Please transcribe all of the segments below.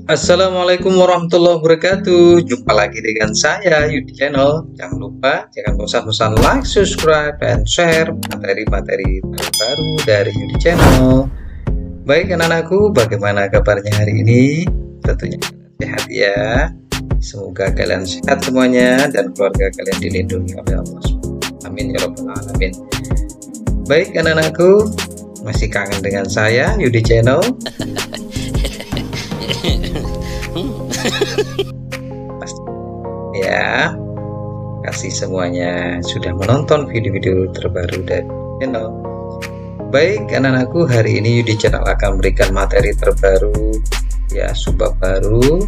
Assalamualaikum warahmatullahi wabarakatuh. Jumpa lagi dengan saya Yudi Channel. Jangan lupa, jangan bosan-bosan like, subscribe, dan share materi-materi terbaru dari Yudi Channel. Baik anak-anakku, bagaimana kabarnya hari ini? Tentunya sehat ya. Semoga kalian sehat semuanya dan keluarga kalian dilindungi oleh Allah. Amin ya rabbal alamin. Baik anak-anakku, masih kangen dengan saya Yudi Channel? Pasti ya, kasih semuanya sudah menonton video-video terbaru dari channel. Baik anak-anakku, hari ini Yudi Channel akan memberikan materi terbaru ya, subbab baru,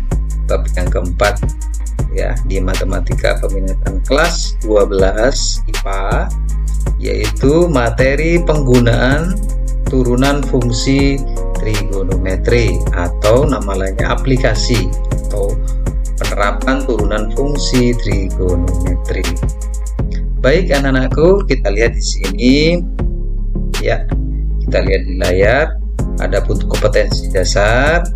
bab yang keempat ya, di matematika peminatan kelas 12 IPA, yaitu materi penggunaan turunan fungsi trigonometri atau nama lainnya aplikasi atau penerapan turunan fungsi trigonometri. Baik anak-anakku, kita lihat di sini ya, kita lihat di layar ada bentuk kompetensi dasar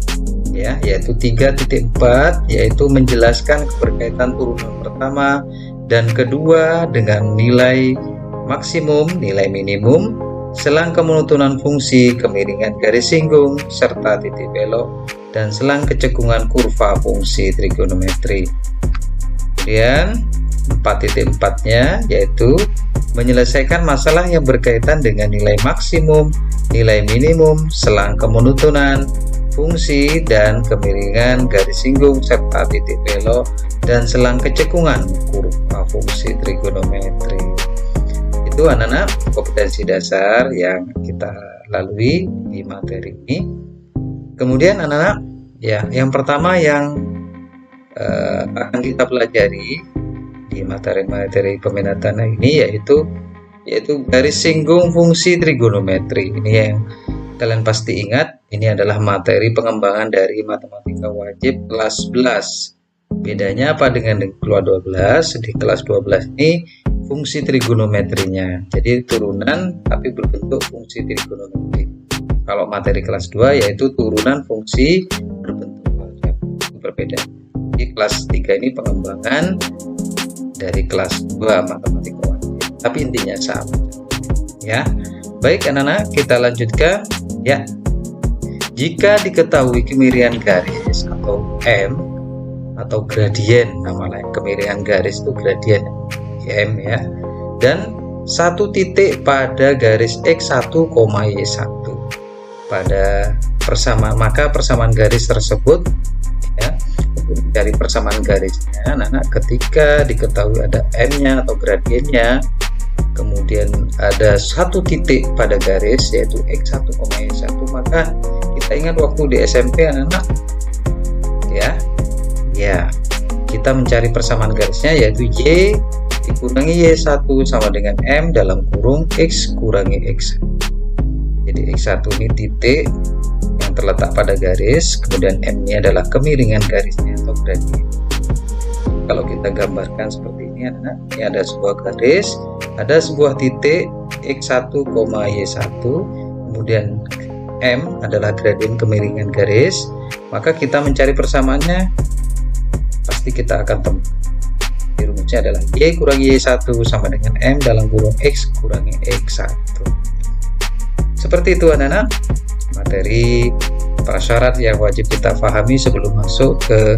ya, yaitu 3.4, yaitu menjelaskan keberkaitan turunan pertama dan kedua dengan nilai maksimum, nilai minimum, selang kemonotonan fungsi, kemiringan garis singgung, serta titik belok, dan selang kecekungan kurva fungsi trigonometri. Kemudian 4.4-nya yaitu menyelesaikan masalah yang berkaitan dengan nilai maksimum, nilai minimum, selang kemonotonan fungsi dan kemiringan garis singgung, serta titik belok, dan selang kecekungan kurva fungsi trigonometri. Itu anak-anak kompetensi dasar yang kita lalui di materi ini. Kemudian anak-anak ya, yang pertama yang akan kita pelajari di materi-materi peminatan ini yaitu garis singgung fungsi trigonometri. Ini yang kalian pasti ingat, ini adalah materi pengembangan dari matematika wajib kelas 11. Bedanya apa dengan kelas 12? Di kelas 12 ini fungsi trigonometrinya, jadi turunan tapi berbentuk fungsi trigonometri. Kalau materi kelas 2 yaitu turunan fungsi berbentuk aljabar, berbeda. Di kelas 3 ini pengembangan dari kelas 2 matematika wajib, tapi intinya sama ya. Baik anak-anak, kita lanjutkan ya. Jika diketahui kemiringan garis atau M atau gradien, nama lain kemiringan garis itu gradien M ya, dan satu titik pada garis X1, Y1 pada persamaan, maka persamaan garis tersebut ya, dari persamaan garisnya anak-anak, ketika diketahui ada M-nya atau gradiennya, kemudian ada satu titik pada garis yaitu X1, Y1, maka kita ingat waktu di SMP anak-anak ya, kita mencari persamaan garisnya yaitu Y dikurangi Y1 sama dengan M dalam kurung X kurangi X. Jadi X1 ini titik yang terletak pada garis, kemudian M nya adalah kemiringan garisnya atau gradien. Kalau kita gambarkan seperti ini anak, ini ada sebuah garis, ada sebuah titik X1, Y1, kemudian M adalah gradien kemiringan garis, maka kita mencari persamaannya pasti kita akan temukan. Rumusnya adalah Y kurangi Y1 sama dengan M dalam kurung X kurangi X1. Seperti itu anak-anak, materi prasyarat yang wajib kita pahami sebelum masuk ke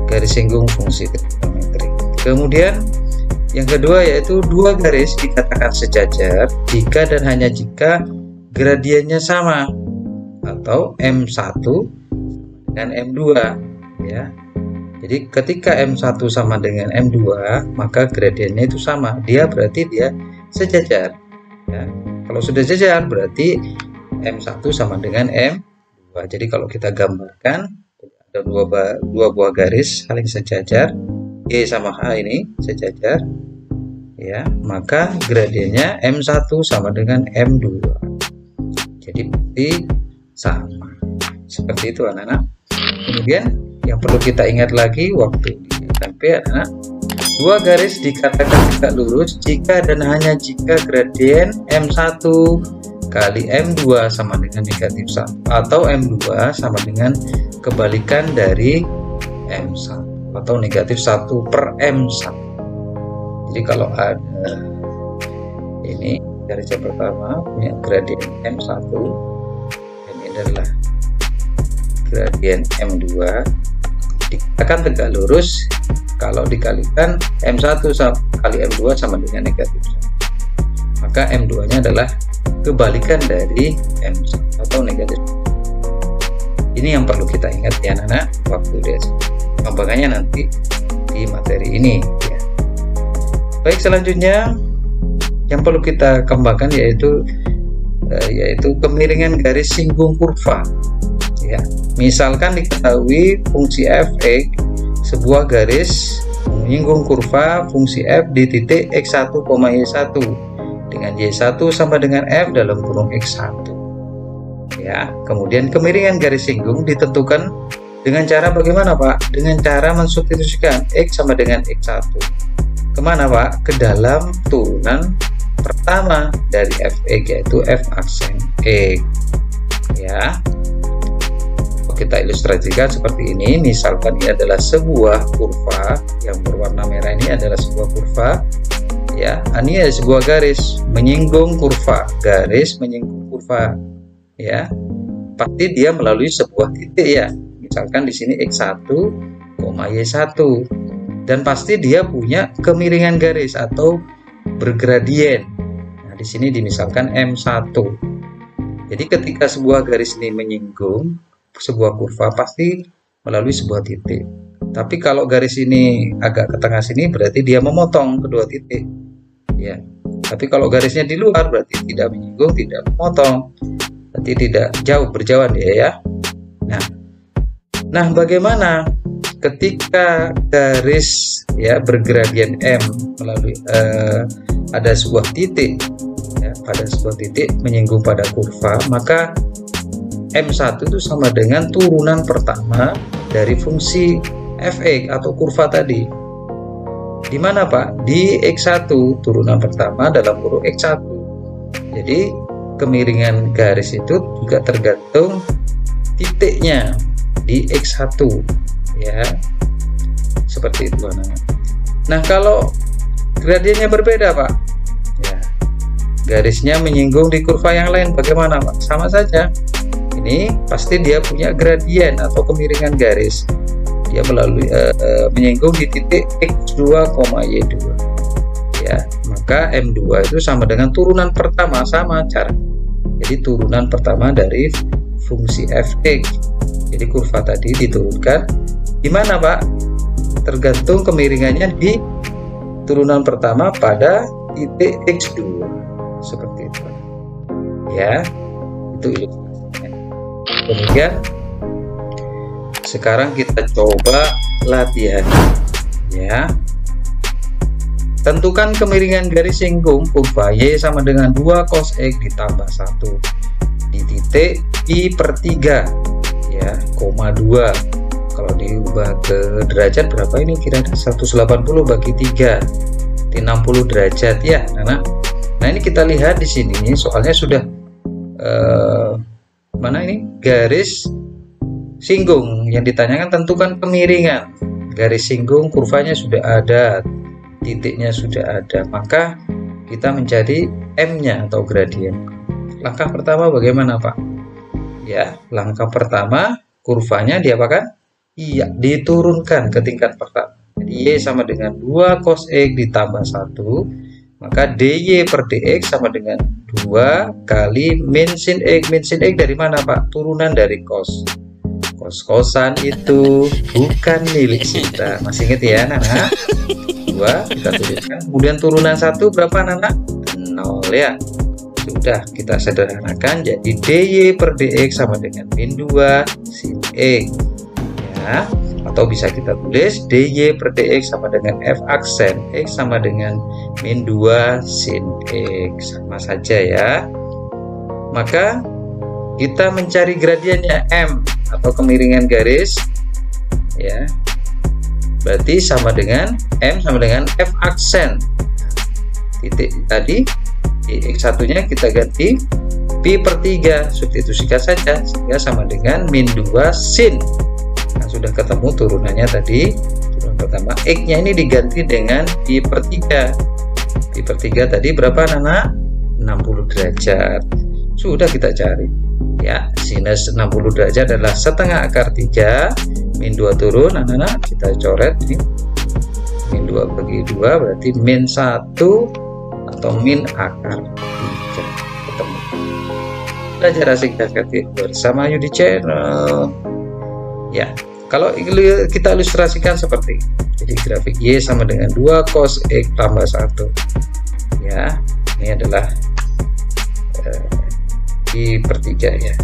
garis singgung fungsi trigonometri. Kemudian yang kedua yaitu dua garis dikatakan sejajar jika dan hanya jika gradiennya sama, atau M1 dan M2 ya. Jadi ketika M1 sama dengan M2, maka gradiennya itu sama, berarti dia sejajar ya. Kalau sudah sejajar berarti M1 sama dengan M2. Jadi kalau kita gambarkan ada dua buah garis saling sejajar, Y sama H ini sejajar ya, maka gradiennya M1 sama dengan M2. Jadi berarti sama. Seperti itu anak-anak. Kemudian yang perlu kita ingat lagi waktu di SMP adalah dua garis dikatakan tegak lurus jika dan hanya jika gradien M1 kali M2 sama dengan negatif 1, atau M2 sama dengan kebalikan dari M1 atau negatif 1 per M1. Jadi kalau ada ini garis yang pertama punya gradien M1, dan ini adalah gradien M2, akan tegak lurus kalau dikalikan M1 kali M2 sama dengan negatif 1. Maka M2 nya adalah kebalikan dari M1 atau negatif. Ini yang perlu kita ingat ya anak-anak waktu DS. Pengembangannya nanti di materi ini ya. Baik, selanjutnya yang perlu kita kembangkan yaitu kemiringan garis singgung kurva ya. Misalkan diketahui fungsi f(x), sebuah garis menyinggung kurva fungsi f di titik x1, y1 dengan y1 sama dengan f dalam kurung x1 ya. Kemudian kemiringan garis singgung ditentukan dengan cara bagaimana Pak? Dengan cara mensubstitusikan x sama dengan x1 kemana Pak? Ke dalam turunan pertama dari f(x), yaitu f aksen x ya. Kita ilustrasikan seperti ini. Misalkan ini adalah sebuah kurva, yang berwarna merah ini adalah sebuah kurva ya. Ini adalah sebuah garis menyinggung kurva, ya. Pasti dia melalui sebuah titik ya. Misalkan di sini x1, y1, dan pasti dia punya kemiringan garis atau bergradien. Nah, di sini dimisalkan M1. Jadi ketika sebuah garis ini menyinggung sebuah kurva pasti melalui sebuah titik. Tapi kalau garis ini agak ke tengah sini berarti dia memotong kedua titik ya. Tapi kalau garisnya di luar berarti tidak menyinggung, tidak memotong, berarti tidak jauh berjauhan dia ya. Nah bagaimana ketika garis ya bergradien M melalui ada sebuah titik ya, pada sebuah titik menyinggung pada kurva, maka M1 itu sama dengan turunan pertama dari fungsi f(x) atau kurva tadi. Di mana Pak? Di x1, turunan pertama dalam kurung x1. Jadi kemiringan garis itu juga tergantung titiknya di x1 ya. Seperti itu anak. Nah, kalau gradiennya berbeda Pak, ya, garisnya menyinggung di kurva yang lain, bagaimana Pak? Sama saja. Ini pasti dia punya gradien atau kemiringan garis. Dia melalui menyinggung di titik x2, y2 ya. Maka M2 itu sama dengan turunan pertama, sama cara. Jadi turunan pertama dari fungsi f(x). Jadi kurva tadi diturunkan di mana Pak? Tergantung kemiringannya di turunan pertama pada titik x2. Seperti itu ya. Itu ilustrasi. Kemudian sekarang kita coba latihan ya. Tentukan kemiringan garis singgung kurva y sama dengan 2 cos x ditambah 1 di titik I/3 ya, 2. Kalau diubah ke derajat berapa ini kira-kira? 180 bagi 3 di 60 derajat ya anak. Nah ini kita lihat di sini soalnya sudah mana ini garis singgung yang ditanyakan, tentukan kemiringan garis singgung kurvanya sudah ada, titiknya sudah ada, maka kita mencari M-nya atau gradien. Langkah pertama bagaimana Pak? Ya, langkah pertama kurvanya diapakan? Iya, diturunkan ke tingkat pertama. Jadi Y sama dengan 2 cos X ditambah 1, maka dy per dx sama dengan 2 kali min sin X. Min sin X dari mana Pak? Turunan dari cos. Kos-kosan itu bukan milik kita. Masih ingat ya anak-anak? 2 kita tuliskan. Kemudian turunan 1 berapa anak-anak? 0 ya. Sudah kita sederhanakan jadi dy per dx sama dengan min 2 sin X ya. Atau bisa kita tulis dy per dx sama dengan f aksen x sama dengan min 2 sin x, sama saja ya. Maka kita mencari gradiennya M atau kemiringan garis ya, berarti sama dengan M sama dengan f aksen titik tadi di x1 nya kita ganti Pi per 3, substitusikan saja sehingga sama dengan min 2 sin. Nah, sudah ketemu turunannya tadi. Turunan pertama, X-nya ini diganti dengan Pi per 3. Pi per 3 tadi berapa anak-anak? 60 derajat. Sudah kita cari. Ya, sinus 60 derajat adalah setengah akar 3. Min 2 turun, anak-anak. Kita coret ini. Min 2 bagi 2 berarti min 1 atau min akar 3. Ketemu. Belajar asik dan kreatif bersama Yudi Channel. Ya, kalau kita ilustrasikan seperti ini. Jadi grafik Y sama dengan 2 cos X tambah 1. Ya, ini adalah Pi per 3 ya.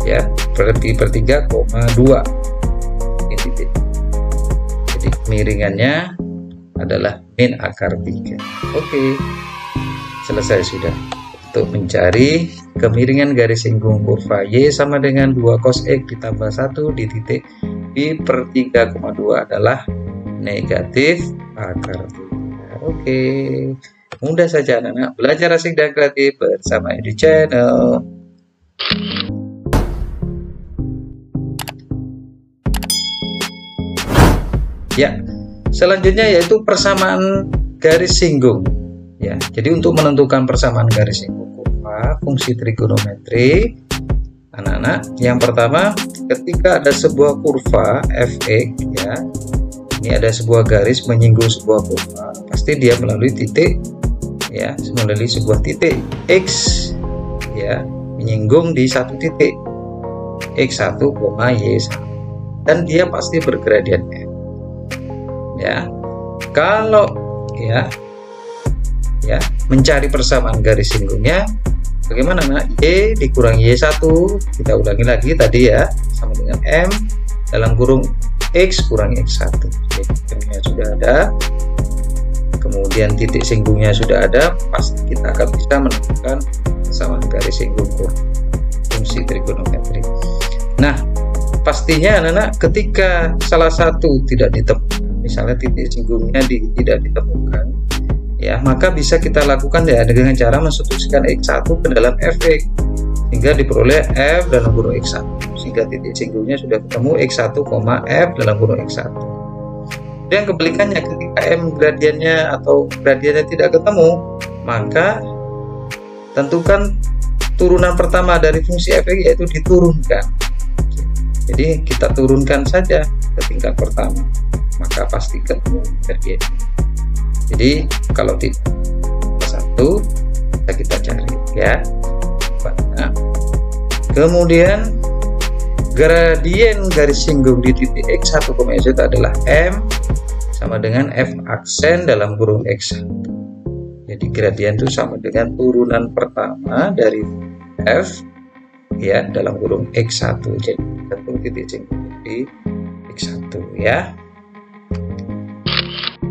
Ya, Pi per 3,2 ini titik. Jadi kemiringannya adalah min akar 3. Oke, selesai sudah. Untuk mencari kemiringan garis singgung kurva Y sama dengan 2 cos X ditambah 1 di titik Pi per 3,2 adalah negatif akar 3. Oke, mudah saja anak-anak. Belajar asik dan kreatif bersama Yudi Channel. Ya, selanjutnya yaitu persamaan garis singgung. Ya, jadi untuk menentukan persamaan garis singgung kurva fungsi trigonometri, anak-anak, yang pertama ketika ada sebuah kurva fx, ya, ini ada sebuah garis menyinggung sebuah kurva, pasti dia melalui titik, ya, melalui sebuah titik x, ya, menyinggung di satu titik x1, y1, dan dia pasti bergradian f. Ya, kalau ya mencari persamaan garis singgungnya bagaimana, nah? Y dikurang y1, kita ulangi lagi tadi ya, sama dengan m dalam kurung x kurang x1. Jadi sudah ada, kemudian titik singgungnya sudah ada, pasti kita akan bisa menentukan persamaan garis singgung kurva fungsi trigonometri. Nah, pastinya anak-anak ketika salah satu tidak ditemukan, misalnya titik singgungnya tidak ditemukan, ya, maka bisa kita lakukan ya dengan cara mensubstitusikan x1 ke dalam fx sehingga diperoleh f dalam kurung x1, sehingga titik singgungnya sudah ketemu x1, f dalam kurung x1. Dan kebalikannya, ketika m gradiennya atau gradiennya tidak ketemu, maka tentukan turunan pertama dari fungsi fx yaitu diturunkan. Jadi kita turunkan saja ke tingkat pertama, maka pasti ketemu gradien. Jadi kalau tidak satu, kita cari ya. Nah, kemudian gradien garis singgung di titik x1, y adalah m sama dengan f aksen dalam kurung x1. Jadi gradien itu sama dengan turunan pertama dari f, ya, dalam kurung x1. Jadi tentu titik singgung di x1 ya.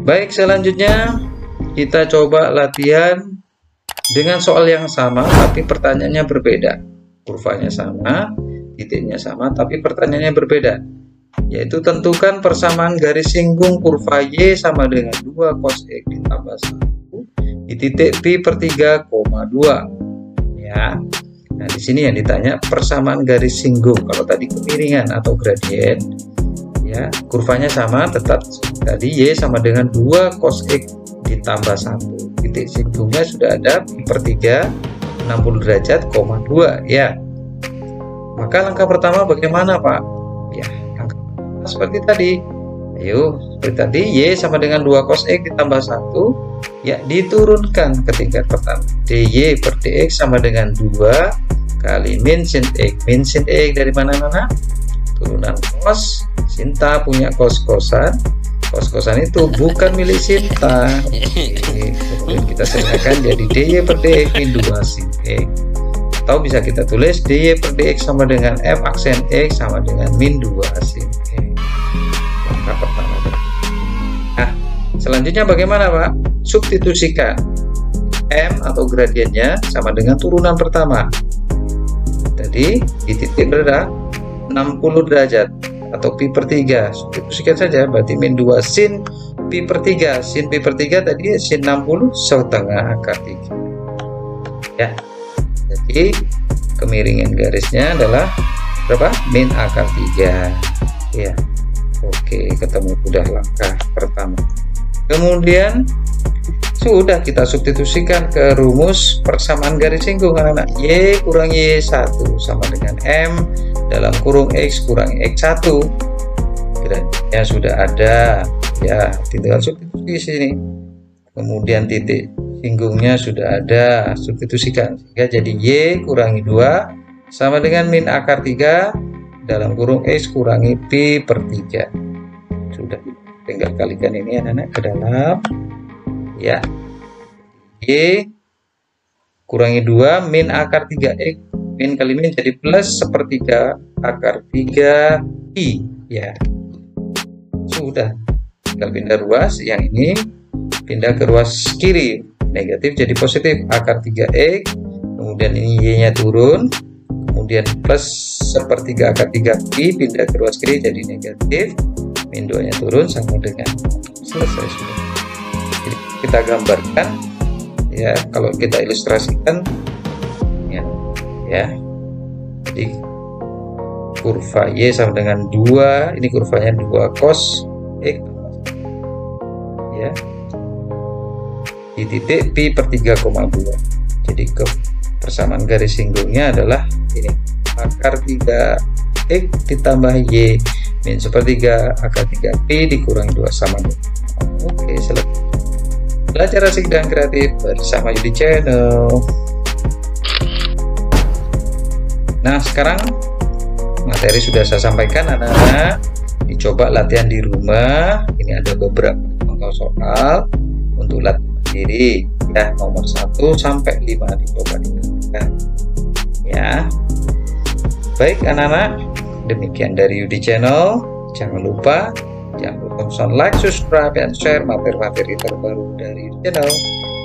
Baik, selanjutnya kita coba latihan dengan soal yang sama tapi pertanyaannya berbeda. Kurvanya sama, titiknya sama, tapi pertanyaannya berbeda. Yaitu tentukan persamaan garis singgung kurva Y sama dengan 2 cos X ditambah 1 di titik Pi per 3,2. Ya. Nah, di sini yang ditanya persamaan garis singgung. Kalau tadi kemiringan atau gradien, ya, kurvanya sama, tetap tadi Y sama dengan 2 cos X ditambah 1. Titik singgungnya sudah ada, Pi per 3 60 derajat, 2 ya. Maka langkah pertama bagaimana, Pak? Ya, langkah pertama seperti tadi. Ayo, seperti tadi Y sama dengan 2 cos X ditambah 1, ya, diturunkan ke tingkat pertama. dy per dx sama dengan 2 kali min sin X. Min sin X dari mana, Nana? Turunan cos. Sinta punya kos-kosan. Kos-kosan itu bukan milik Sinta. Kemudian kita samakan jadi dy per dx min 2 sin X. Atau bisa kita tulis dy per dx sama dengan f aksen X sama dengan min 2 sin X. Langkah pertama. Nah, selanjutnya bagaimana, Pak? Substitusikan m atau gradiennya sama dengan turunan pertama. Tadi di titik berada 60 derajat. atau pi per 3. Substitusikan saja, berarti min 2 sin pi per 3. Sin pi per 3 tadi sin 60 setengah akar 3. Ya. Jadi kemiringan garisnya adalah berapa? Min akar 3. Ya. Oke, ketemu sudah langkah pertama. Kemudian sudah kita substitusikan ke rumus persamaan garis singgung anak-anak. Y kurang Y1 sama dengan M dalam kurung X kurang X1. Grafiknya sudah ada, ya tinggal substitusi di sini. Kemudian titik singgungnya sudah ada, substitusikan sehingga jadi Y kurangi 2 sama dengan min akar 3 dalam kurung X kurangi pi per 3. Sudah, tinggal kalikan ini anak-anak ke dalam. Ya, Y kurangi 2 min akar 3X, min kali min jadi plus sepertiga akar 3 I. Ya, sudah, tinggal pindah ruas. Yang ini pindah ke ruas kiri, negatif jadi positif akar 3X, kemudian ini Y nya turun, kemudian plus sepertiga akar 3 pi, pindah ke ruas kiri jadi negatif, min 2 nya turun sama dengan selesai. Sudah, jadi kita gambarkan, ya kalau kita ilustrasikan, ya jadi kurva Y sama dengan 2, ini kurvanya 2 cos X, ya di titik pi per 3,2. jadi ke persamaan garis singgungnya adalah ini, akar 3X ditambah Y min sepertiga akar 3 pi dikurangi 2 sama 2. Oke, selesai. Belajar asik dan kreatif bersama Yudi Channel. Nah, sekarang materi sudah saya sampaikan anak-anak. Dicoba latihan di rumah. Ini ada beberapa contoh soal untuk latihan mandiri. Ya, nomor 1 sampai 5 dicoba dikerjakan. Ya. Baik anak-anak, demikian dari Yudi Channel. Jangan lupa like, subscribe, dan share materi-materi terbaru dari channel.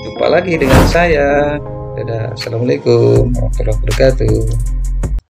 Jumpa lagi dengan saya. Dadah. Assalamualaikum warahmatullahi wabarakatuh.